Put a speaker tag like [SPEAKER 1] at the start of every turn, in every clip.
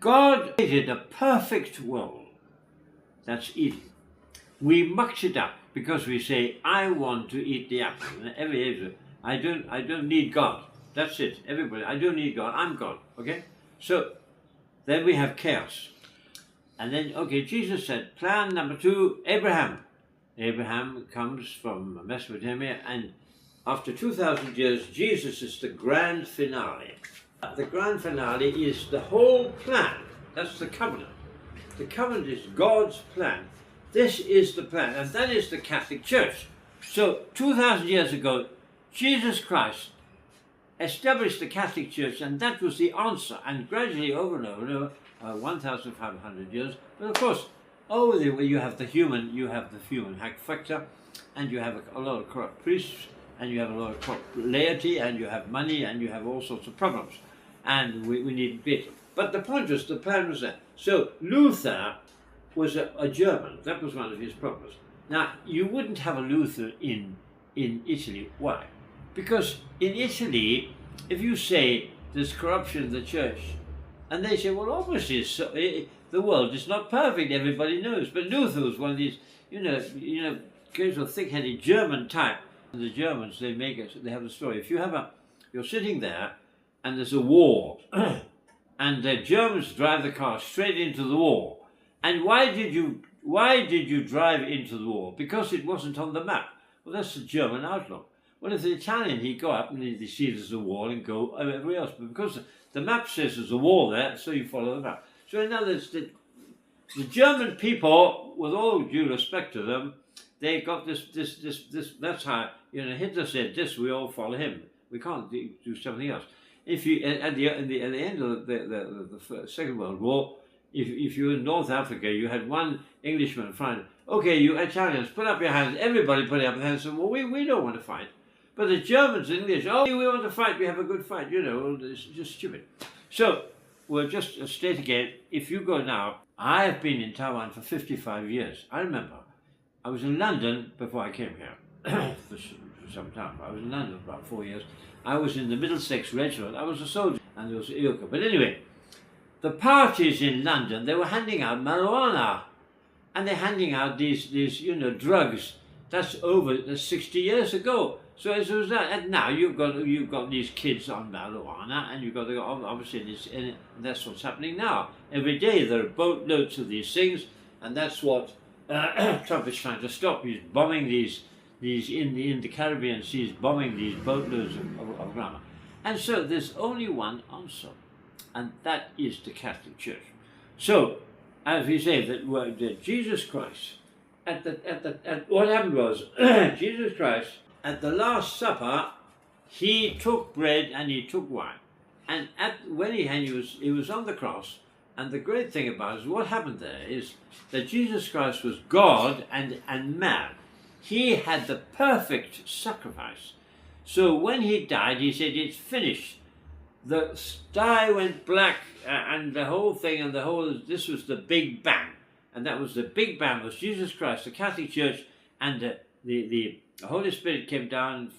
[SPEAKER 1] God created a perfect world. That's easy. We mucked it up because we say, I want to eat the apple. And every age, I don't need God. That's it. Everybody, I don't need God. I'm God. Okay? So then we have chaos. And then, okay, Jesus said, plan number 2, Abraham. Abraham comes from Mesopotamia, and after 2,000 years, Jesus is the grand finale. The grand finale is the whole plan. That's the covenant. The covenant is God's plan. This is the plan, and that is the Catholic Church. So 2,000 years ago, Jesus Christ established the Catholic Church, and that was the answer. And gradually, over and over and over, 1,500 years. But of course, over the way you have the human hack factor, and you have a lot of corrupt priests, and you have a lot of corrupt laity, and you have money, and you have all sorts of problems. And we need bit. But the point was, the plan was there. So Luther was a German. That was one of his problems. Now, you wouldn't have a Luther in Italy. Why? Because in Italy, if you say there's corruption in the church, and they say, well, obviously the world is not perfect, everybody knows. But Luther was one of these, kind of thick-headed German type. And the Germans, they have a story. If you're sitting there, and there's a war, and the Germans drive the car straight into the war. And why did you drive into the war? Because it wasn't on the map. Well, that's the German outlook. Well, if the Italian, he'd go up and he'd see there's a wall and go everywhere else. But because the map says there's a wall there, so you follow the map. So in other words, the German people, with all due respect to them, they got this. That's how Hitler said this. We all follow him. We can't do something else. If you at the end of the Second World War, if you were in North Africa, you had one Englishman find, okay, you Italians, put up your hands. Everybody put up their hands. And, well, we don't want to fight. But the Germans and English, oh, we want to fight. We have a good fight. It's just stupid. So we'll just state again. If you go now, I have been in Taiwan for 55 years. I remember I was in London before I came here for some time. I was in London for about 4 years. I was in the Middlesex Regiment. I was a soldier, and there was Ilka. But anyway, the parties in London, they were handing out marijuana, and they're handing out these drugs. That's over 60 years ago. So as a result, and now you've got these kids on marijuana, and you've got obviously and that's what's happening now. Every day there are boatloads of these things, and that's what Trump is trying to stop. He's bombing these in the Caribbean Seas, bombing these boatloads of grammar. And so there's only one answer, and that is the Catholic Church. So, as we say, that Jesus Christ, what happened was, Jesus Christ, at the Last Supper, he took bread and he took wine. And when he was on the cross, and the great thing about it is what happened there is that Jesus Christ was God and man. He had the perfect sacrifice. So when he died, he said, it's finished. The sky went black, and the whole thing, this was the Big Bang. And that was the Big Bang, was Jesus Christ, the Catholic Church, and the Holy Spirit came down,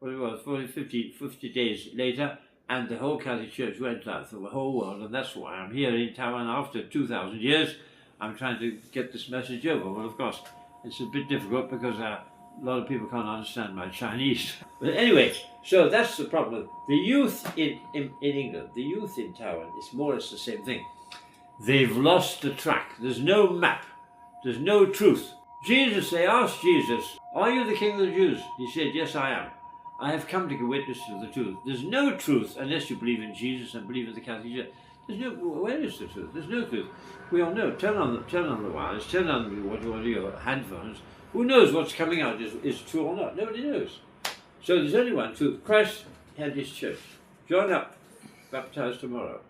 [SPEAKER 1] 50 days later, and the whole Catholic Church went out through the whole world, and that's why I'm here in Taiwan after 2,000 years. I'm trying to get this message over. Well, of course, it's a bit difficult because a lot of people can't understand my Chinese. But anyway, so that's the problem. The youth in England, the youth in Taiwan, it's more or less the same thing. They've lost the track. There's no map. There's no truth. They asked Jesus, are you the King of the Jews? He said, yes, I am. I have come to give witness to the truth. There's no truth unless you believe in Jesus and believe in the Catholic Church. Where is the truth? There's no truth. We all know. Turn on the wires, turn on your handphones. Who knows what's coming out is true or not? Nobody knows. So there's only one truth. Christ had his church. Join up, baptized tomorrow.